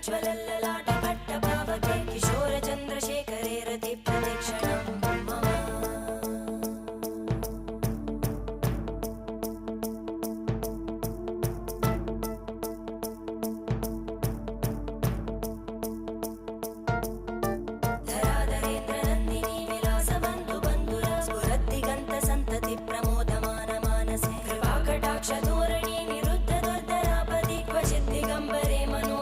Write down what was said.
ज्वलल्ललाट पट्टपावके किशोर चन्द्रशेखरे रति प्रतीक्षणं मम धराधरेन्द्र नन्दिनी विलास बन्धु बन्धुरा स्फुरद्दिगन्त सन्तति प्रमोदमान मानसे कृपाकटाक्ष धोरणी निरुद्ध दुर्धरापदि क्वचित् दिगम्बरे मनो